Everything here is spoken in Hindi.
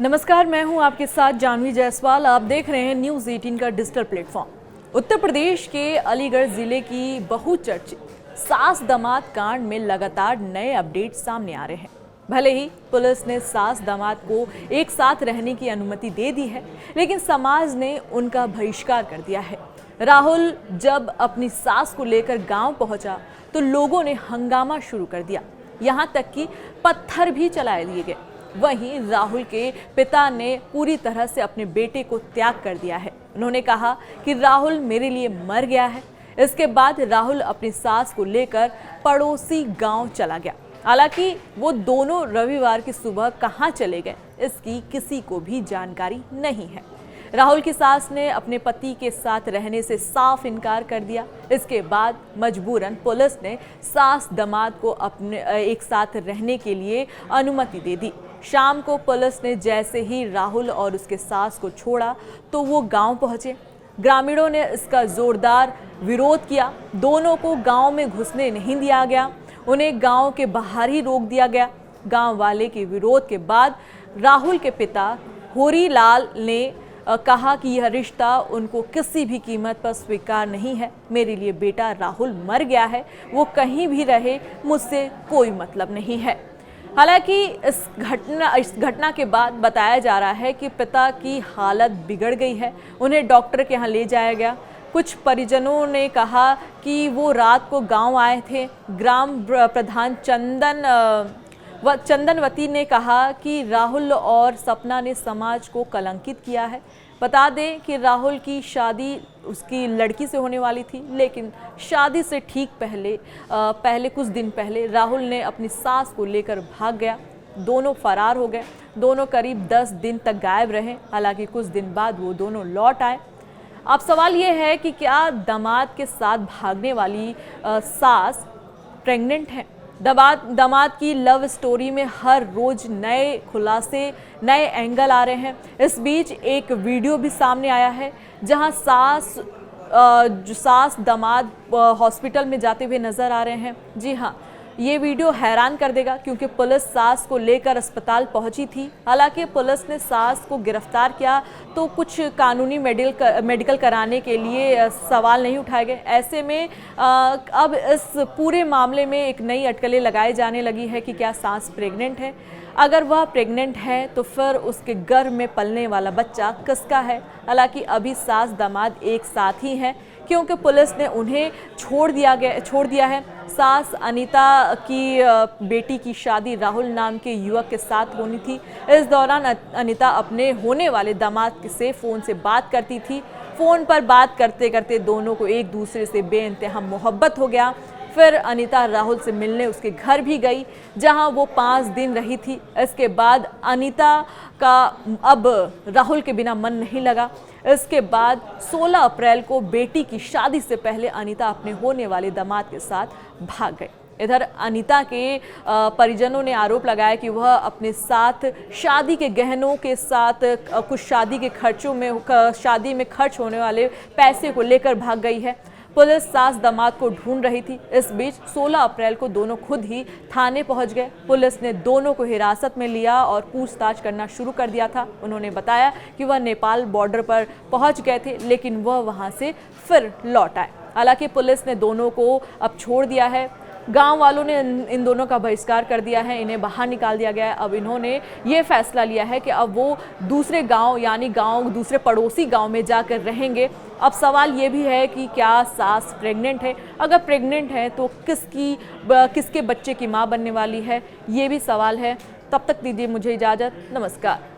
नमस्कार, मैं हूं आपके साथ जानवी जायसवाल। आप देख रहे हैं न्यूज़ 18 का डिजिटल प्लेटफॉर्म। उत्तर प्रदेश के अलीगढ़ जिले की बहुचर्चित सास दामाद कांड में लगातार नए अपडेट सामने आ रहे हैं। भले ही पुलिस ने सास दामाद को एक साथ रहने की अनुमति दे दी है, लेकिन समाज ने उनका बहिष्कार कर दिया है। राहुल जब अपनी सास को लेकर गांव पहुंचा तो लोगों ने हंगामा शुरू कर दिया, यहां तक कि पत्थर भी चलाए दिए गए। वहीं राहुल के पिता ने पूरी तरह से अपने बेटे को त्याग कर दिया है। उन्होंने कहा कि राहुल मेरे लिए मर गया है। इसके बाद राहुल अपनी सास को लेकर पड़ोसी गांव चला गया। हालांकि वो दोनों रविवार की सुबह कहां चले गए, इसकी किसी को भी जानकारी नहीं है। राहुल की सास ने अपने पति के साथ रहने से साफ इनकार कर दिया। इसके बाद मजबूरन पुलिस ने सास दामाद को अपने एक साथ रहने के लिए अनुमति दे दी। शाम को पुलिस ने जैसे ही राहुल और उसके सास को छोड़ा तो वो गांव पहुंचे। ग्रामीणों ने इसका जोरदार विरोध किया। दोनों को गांव में घुसने नहीं दिया गया, उन्हें गांव के बाहर ही रोक दिया गया। गांव वाले के विरोध के बाद राहुल के पिता होरीलाल ने कहा कि यह रिश्ता उनको किसी भी कीमत पर स्वीकार नहीं है। मेरे लिए बेटा राहुल मर गया है, वो कहीं भी रहे, मुझसे कोई मतलब नहीं है। हालांकि इस घटना के बाद बताया जा रहा है कि पिता की हालत बिगड़ गई है। उन्हें डॉक्टर के यहाँ ले जाया गया। कुछ परिजनों ने कहा कि वो रात को गांव आए थे। ग्राम प्रधान चंदनवती ने कहा कि राहुल और सपना ने समाज को कलंकित किया है। बता दें कि राहुल की शादी उसकी लड़की से होने वाली थी, लेकिन शादी से ठीक पहले कुछ दिन पहले राहुल ने अपनी सास को लेकर भाग गया। दोनों फरार हो गए। दोनों करीब 10 दिन तक गायब रहे। हालांकि कुछ दिन बाद वो दोनों लौट आए। अब सवाल ये है कि क्या दामाद के साथ भागने वाली सास प्रेग्नेंट है? दामाद की लव स्टोरी में हर रोज नए खुलासे, नए एंगल आ रहे हैं। इस बीच एक वीडियो भी सामने आया है जहां सास दामाद हॉस्पिटल में जाते हुए नजर आ रहे हैं। जी हाँ, ये वीडियो हैरान कर देगा, क्योंकि पुलिस सास को लेकर अस्पताल पहुंची थी। हालांकि पुलिस ने सास को गिरफ्तार किया तो कुछ कानूनी मेडिकल कराने के लिए सवाल नहीं उठाए गए। ऐसे में अब इस पूरे मामले में एक नई अटकलें लगाई जाने लगी है कि क्या सास प्रेग्नेंट है। अगर वह प्रेग्नेंट है तो फिर उसके गर्भ में पलने वाला बच्चा किसका है? हालांकि अभी सास दामाद एक साथ ही हैं, क्योंकि पुलिस ने उन्हें छोड़ दिया है। सास अनीता की बेटी की शादी राहुल नाम के युवक के साथ होनी थी। इस दौरान अनीता अपने होने वाले दामाद से फ़ोन से बात करती थी। फ़ोन पर बात करते करते दोनों को एक दूसरे से बेइंतहा मोहब्बत हो गया। फिर अनीता राहुल से मिलने उसके घर भी गई, जहां वो 5 दिन रही थी। इसके बाद अनीता का अब राहुल के बिना मन नहीं लगा। इसके बाद 16 अप्रैल को बेटी की शादी से पहले अनीता अपने होने वाले दामाद के साथ भाग गए। इधर अनीता के परिजनों ने आरोप लगाया कि वह अपने साथ शादी के गहनों के साथ कुछ शादी में खर्च होने वाले पैसे को लेकर भाग गई है। पुलिस सास दामाद को ढूंढ रही थी। इस बीच 16 अप्रैल को दोनों खुद ही थाने पहुंच गए। पुलिस ने दोनों को हिरासत में लिया और पूछताछ करना शुरू कर दिया था। उन्होंने बताया कि वह नेपाल बॉर्डर पर पहुंच गए थे, लेकिन वह वहां से फिर लौट आए। हालांकि पुलिस ने दोनों को अब छोड़ दिया है। गांव वालों ने इन दोनों का बहिष्कार कर दिया है, इन्हें बाहर निकाल दिया गया है। अब इन्होंने ये फैसला लिया है कि अब वो दूसरे गांव यानी दूसरे पड़ोसी गांव में जाकर रहेंगे। अब सवाल ये भी है कि क्या सास प्रेग्नेंट है? अगर प्रेग्नेंट है तो किसके बच्चे की मां बनने वाली है, ये भी सवाल है। तब तक दीजिए मुझे इजाज़त। नमस्कार।